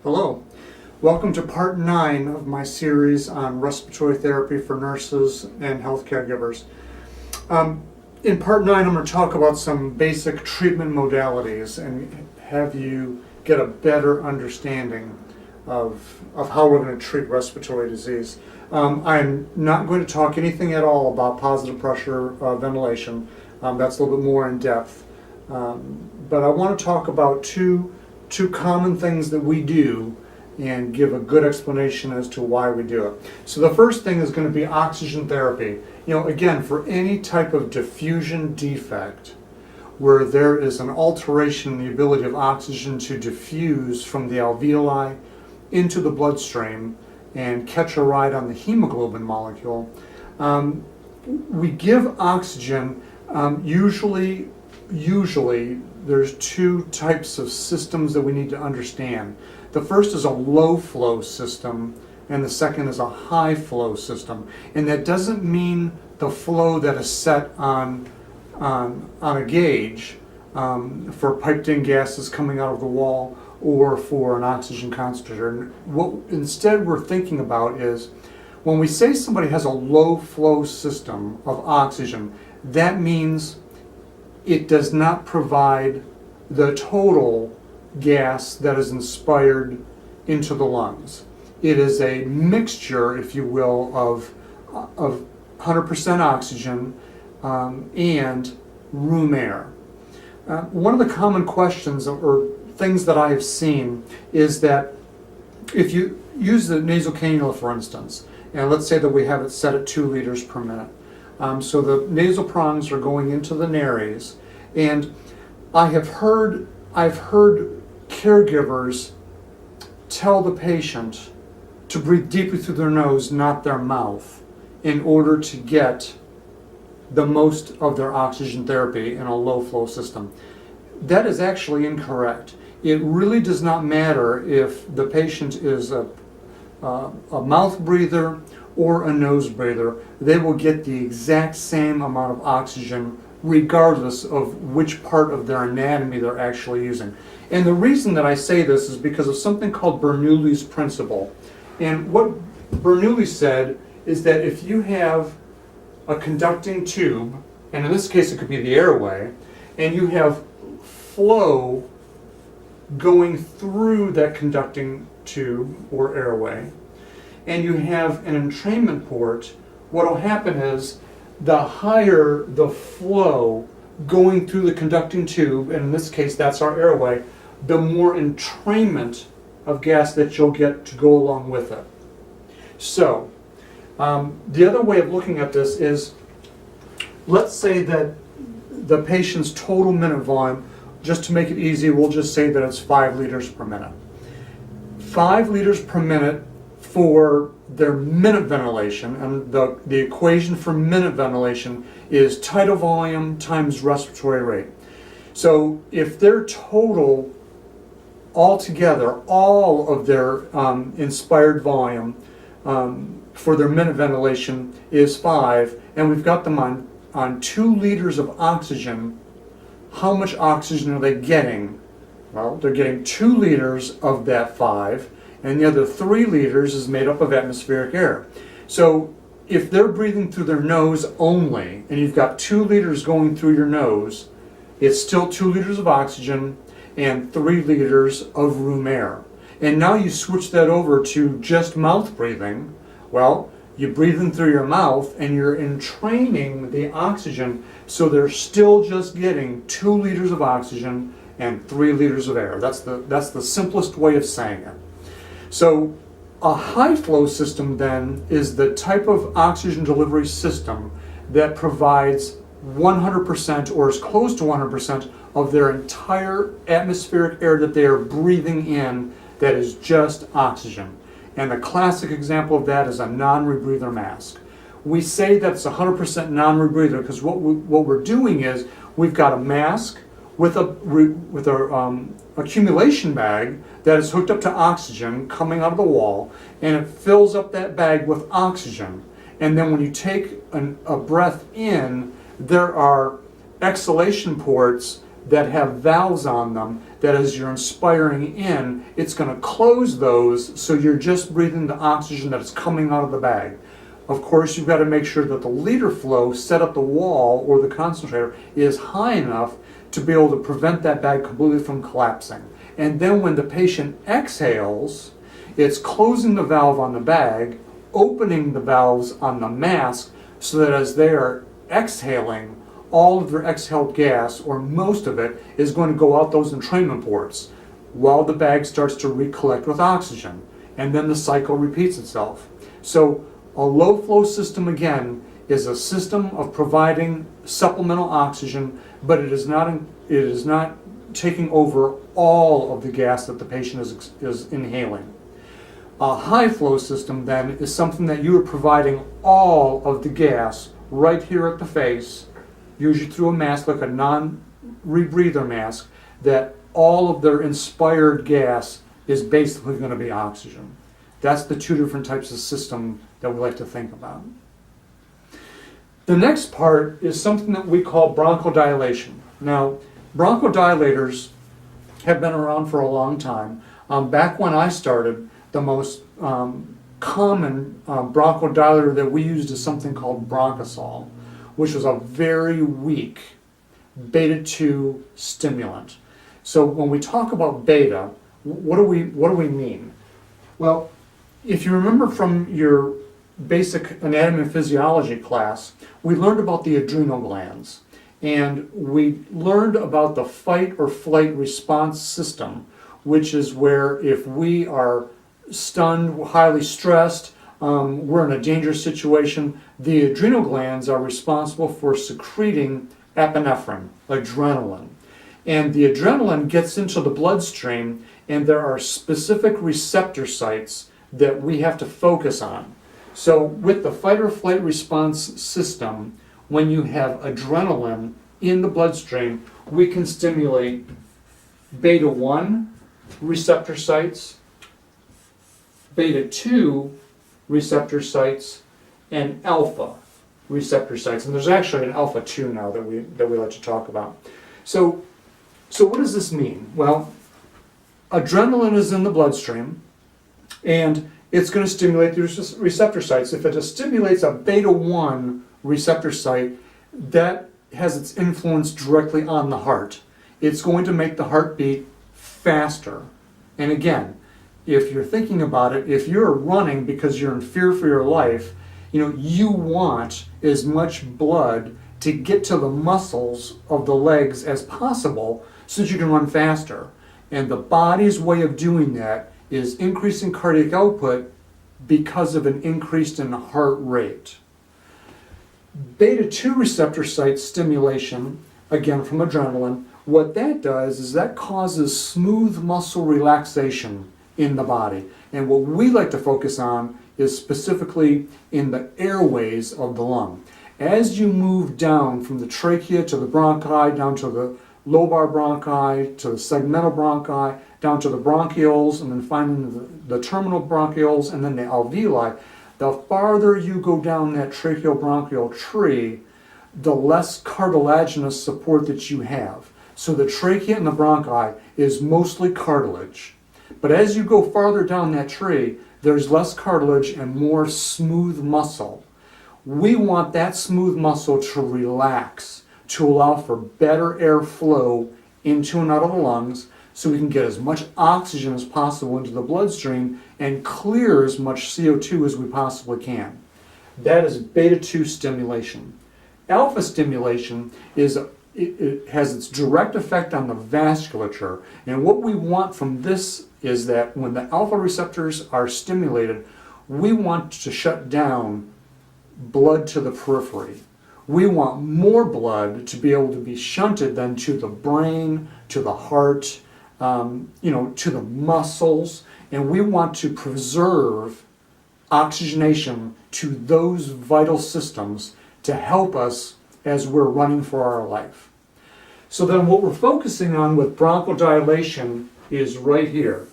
Hello. Welcome to part 9 of my series on respiratory therapy for nurses and health caregivers. In part 9, I'm going to talk about some basic treatment modalities and have you get a better understanding of how we're going to treat respiratory disease. I'm not going to talk anything at all about positive pressure ventilation. That's a little bit more in depth. But I want to talk about two common things that we do and give a good explanation as to why we do it. So the first thing is going to be oxygen therapy. Again, for any type of diffusion defect where there is an alteration in the ability of oxygen to diffuse from the alveoli into the bloodstream and catch a ride on the hemoglobin molecule, we give oxygen. Usually there's two types of systems that we need to understand. The first is a low flow system and the second is a high flow system. And that doesn't mean the flow that is set on a gauge for piped in gases coming out of the wall or for an oxygen concentrator. What instead we're thinking about is when we say somebody has a low flow system of oxygen, that means it does not provide the total gas that is inspired into the lungs. It is a mixture, if you will, of 100% oxygen and room air. One of the common questions or things that I have seen is that if you use the nasal cannula, for instance, and let's say that we have it set at 2 liters per minute. So the nasal prongs are going into the nares, and I've heard caregivers tell the patient to breathe deeply through their nose, not their mouth, in order to get the most of their oxygen therapy in a low flow system. That is actually incorrect. It really does not matter if the patient is a mouth breather or a nose breather. They will get the exact same amount of oxygen regardless of which part of their anatomy they're actually using. And the reason that I say this is because of something called Bernoulli's principle. And what Bernoulli said is that if you have a conducting tube, and in this case it could be the airway, and you have flow going through that conducting tube or airway, and you have an entrainment port, what will happen is the higher the flow going through the conducting tube, and in this case that's our airway, the more entrainment of gas that you'll get to go along with it. So, the other way of looking at this is, let's say that the patient's total minute volume, just to make it easy, we'll just say that it's 5 liters per minute. 5 liters per minute for their minute ventilation, and the equation for minute ventilation is tidal volume times respiratory rate. So if their total altogether, all of their inspired volume for their minute ventilation is 5, and we've got them on 2 liters of oxygen, how much oxygen are they getting? Well, they're getting 2 liters of that 5, and the other 3 liters is made up of atmospheric air. So if they're breathing through their nose only, and you've got 2 liters going through your nose, it's still 2 liters of oxygen and 3 liters of room air. And now you switch that over to just mouth breathing. Well, you breathe in through your mouth and you're entraining the oxygen, so they're still just getting 2 liters of oxygen and 3 liters of air. That's the simplest way of saying it. So a high flow system then is the type of oxygen delivery system that provides 100% or as close to 100% of their entire atmospheric air that they are breathing in, that is just oxygen. And the classic example of that is a non-rebreather mask. We say that's 100% non-rebreather because what we're doing is we've got a mask with a accumulation bag that is hooked up to oxygen coming out of the wall, and it fills up that bag with oxygen. And then when you take a breath in, there are exhalation ports that have valves on them that as you're inspiring in, it's going to close those so you're just breathing the oxygen that's coming out of the bag. Of course, you've got to make sure that the leader flow set at the wall or the concentrator is high enough to be able to prevent that bag completely from collapsing. And then when the patient exhales, it's closing the valve on the bag, opening the valves on the mask so that as they are exhaling, all of their exhaled gas, or most of it, is going to go out those entrainment ports while the bag starts to recollect with oxygen. And then the cycle repeats itself. So a low flow system, again, is a system of providing supplemental oxygen, but it is not taking over all of the gas that the patient is inhaling. A high flow system then is something that you are providing all of the gas right here at the face, usually through a mask like a non-rebreather mask, that all of their inspired gas is basically going to be oxygen. That's the two different types of system that we like to think about. The next part is something that we call bronchodilation. Now, bronchodilators have been around for a long time. Back when I started, the most common bronchodilator that we used is something called Bronchosol, which was a very weak beta-2 stimulant. So when we talk about beta, what do we mean? Well, if you remember from your basic anatomy and physiology class, we learned about the adrenal glands, and we learned about the fight or flight response system, which is where if we are stunned, highly stressed, we're in a dangerous situation, the adrenal glands are responsible for secreting epinephrine, adrenaline. And the adrenaline gets into the bloodstream, and there are specific receptor sites that we have to focus on. So with the fight or flight response system, when you have adrenaline in the bloodstream, we can stimulate beta-1 receptor sites, beta-2 receptor sites, and alpha receptor sites. And there's actually an alpha-2 now that we like to talk about. So what does this mean? Well, adrenaline is in the bloodstream, and it's going to stimulate the receptor sites. If it stimulates a beta-1 receptor site, that has its influence directly on the heart. It's going to make the heart beat faster. And again, if you're thinking about it, if you're running because you're in fear for your life, you want as much blood to get to the muscles of the legs as possible so that you can run faster. And the body's way of doing that is increasing cardiac output because of an increase in heart rate. Beta-2 receptor site stimulation, again from adrenaline, what that does is that causes smooth muscle relaxation in the body. And what we like to focus on is specifically in the airways of the lung. As you move down from the trachea to the bronchi, down to the lobar bronchi, to the segmental bronchi, down to the bronchioles, and then finally the terminal bronchioles, and then the alveoli, the farther you go down that tracheobronchial tree, the less cartilaginous support that you have. So the trachea and the bronchi is mostly cartilage. But as you go farther down that tree, there's less cartilage and more smooth muscle. We want that smooth muscle to relax, to allow for better airflow into and out of the lungs, so we can get as much oxygen as possible into the bloodstream and clear as much CO2 as we possibly can. That is beta-2 stimulation. Alpha stimulation it has its direct effect on the vasculature, and what we want from this is that when the alpha receptors are stimulated, we want to shut down blood to the periphery. We want more blood to be able to be shunted then to the brain, to the heart, to the muscles, and we want to preserve oxygenation to those vital systems to help us as we're running for our life. So then what we're focusing on with bronchodilation is right here,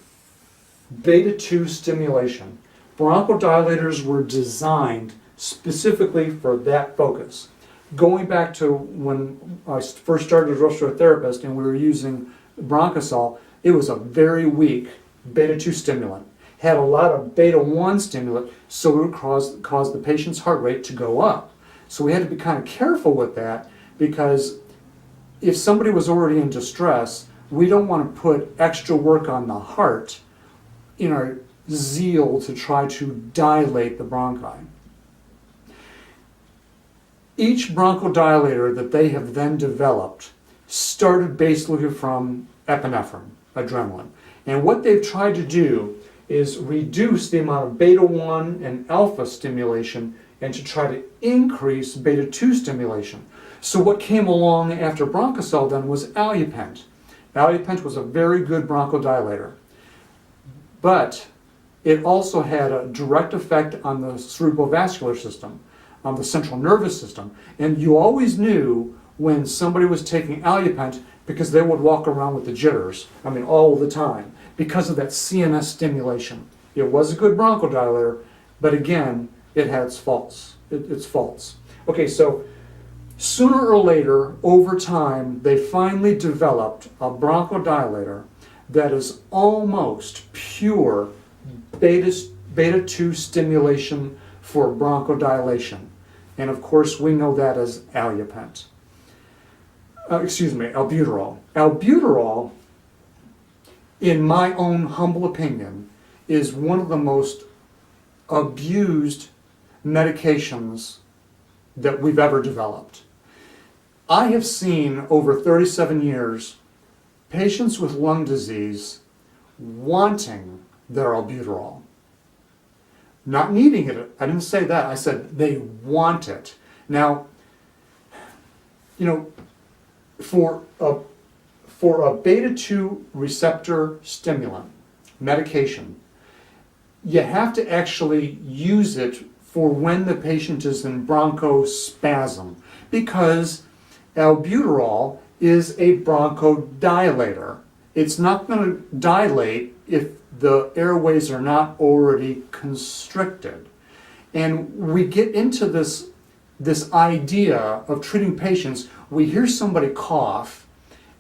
beta-2 stimulation. Bronchodilators were designed specifically for that focus. going back to when I first started as a respiratory therapist and we were using Bronchosol, it was a very weak beta-2 stimulant. Had a lot of beta-1 stimulant, so it would cause the patient's heart rate to go up. So we had to be kind of careful with that, because if somebody was already in distress, we don't want to put extra work on the heart in our zeal to try to dilate the bronchi. Each bronchodilator that they have then developed started basically from epinephrine, adrenaline. And what they've tried to do is reduce the amount of beta-1 and alpha stimulation and to try to increase beta-2 stimulation. So what came along after Bronchosol then was Alupent. Alupent was a very good bronchodilator, but it also had a direct effect on the cerebrovascular system, on the central nervous system. And you always knew when somebody was taking Alupent because they would walk around with the jitters, all the time, because of that CNS stimulation. It was a good bronchodilator, but again, it had its faults. It's faults. Okay, so sooner or later, over time, they finally developed a bronchodilator that is almost pure beta-2 stimulation for bronchodilation. And of course, we know that as Albuterol. Albuterol, in my own humble opinion, is one of the most abused medications that we've ever developed. I have seen over 37 years patients with lung disease wanting their albuterol. Not needing it. I didn't say that. I said they want it. Now, for a beta-2 receptor stimulant medication, you have to actually use it for when the patient is in bronchospasm, because albuterol is a bronchodilator. It's not going to dilate if the airways are not already constricted. And we get into this idea of treating patients. We hear somebody cough,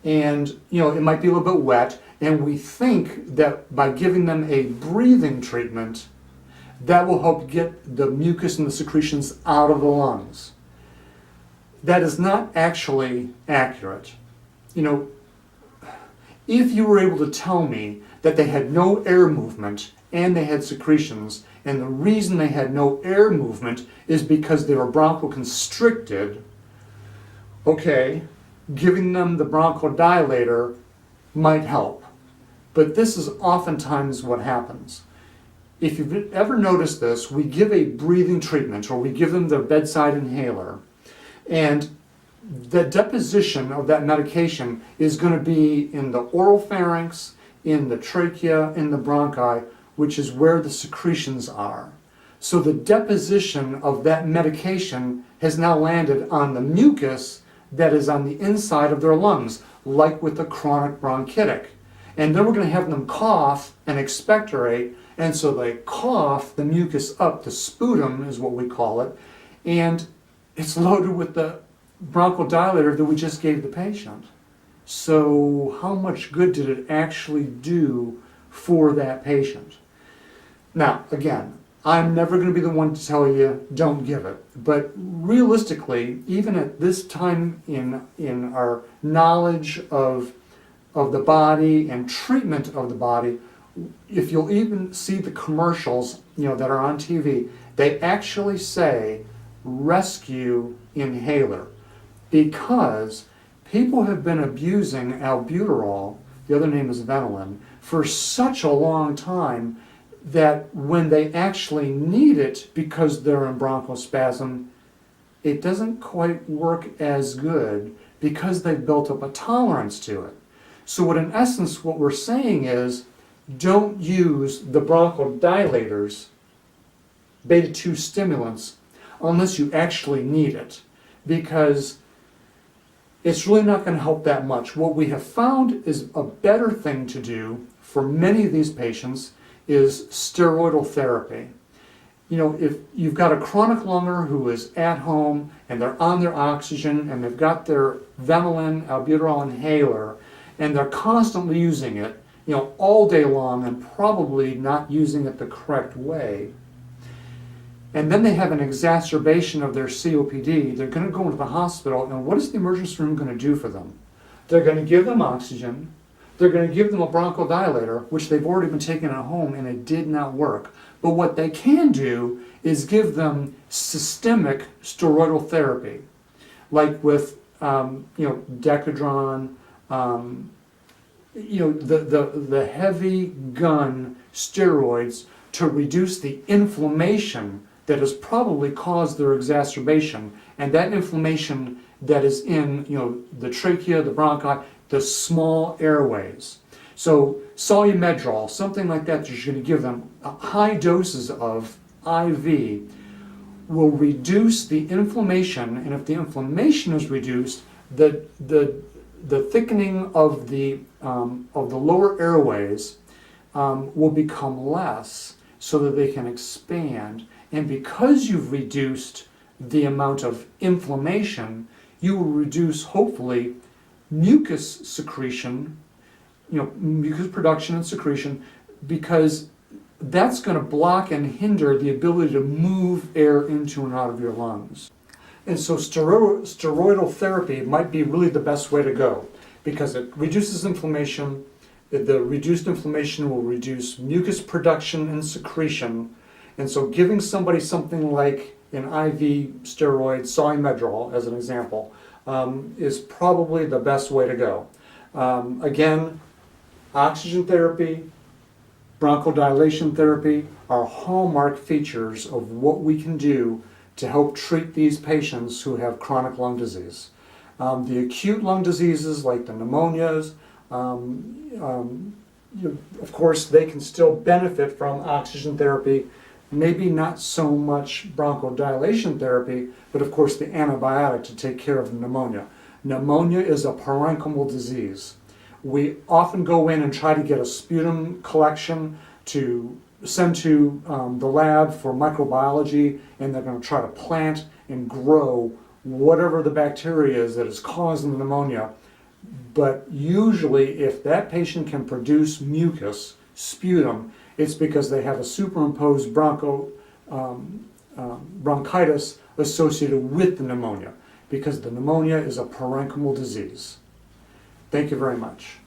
and it might be a little bit wet, and we think that by giving them a breathing treatment, that will help get the mucus and the secretions out of the lungs. That is not actually accurate. If you were able to tell me that they had no air movement and they had secretions, and the reason they had no air movement is because they were bronchoconstricted, okay, giving them the bronchodilator might help. But this is oftentimes what happens. If you've ever noticed this, we give a breathing treatment, or we give them their bedside inhaler, and the deposition of that medication is going to be in the oral pharynx, in the trachea, in the bronchi, which is where the secretions are. So the deposition of that medication has now landed on the mucus that is on the inside of their lungs, like with the chronic bronchitic. And then we're going to have them cough and expectorate, and so they cough the mucus up, the sputum is what we call it, and it's loaded with the bronchodilator that we just gave the patient. So how much good did it actually do for that patient? Now, again, I'm never going to be the one to tell you don't give it, but realistically, even at this time in our knowledge of the body and treatment of the body, if you'll even see the commercials that are on TV, they actually say rescue inhaler, because people have been abusing albuterol, the other name is Ventolin, for such a long time that when they actually need it because they're in bronchospasm, it doesn't quite work as good because they've built up a tolerance to it. So in essence, what we're saying is, don't use the bronchodilators, beta-2 stimulants, unless you actually need it, because it's really not going to help that much. What we have found is a better thing to do for many of these patients is steroidal therapy. if you've got a chronic lunger who is at home and they're on their oxygen and they've got their Ventolin, Albuterol inhaler, and they're constantly using it, all day long and probably not using it the correct way, and then they have an exacerbation of their COPD, they're going to go into the hospital, and what is the emergency room going to do for them? They're going to give them oxygen, they're going to give them a bronchodilator, which they've already been taking at home and it did not work. But what they can do is give them systemic steroidal therapy, like with Decadron, the heavy gun steroids to reduce the inflammation that has probably caused their exacerbation, and that inflammation that is in the trachea, the bronchi, the small airways. So Solumedrol, something like that you're going to give them high doses of IV, will reduce the inflammation, and if the inflammation is reduced, the thickening of the lower airways will become less, so that they can expand. And because you've reduced the amount of inflammation, you will reduce, hopefully, mucus secretion, mucus production and secretion, because that's going to block and hinder the ability to move air into and out of your lungs. And so steroidal therapy might be really the best way to go, because it reduces inflammation. The reduced inflammation will reduce mucus production and secretion. And so giving somebody something like an IV steroid, Solumedrol as an example, is probably the best way to go. Again, oxygen therapy, bronchodilation therapy are hallmark features of what we can do to help treat these patients who have chronic lung disease. The acute lung diseases like the pneumonias, of course, they can still benefit from oxygen therapy, maybe not so much bronchodilation therapy, but of course the antibiotic to take care of the pneumonia. Pneumonia is a parenchymal disease. We often go in and try to get a sputum collection to send to the lab for microbiology, and they're going to try to plant and grow whatever the bacteria is that is causing the pneumonia. But usually, if that patient can produce mucus, sputum, it's because they have a superimposed bronchitis associated with the pneumonia, because the pneumonia is a parenchymal disease. Thank you very much.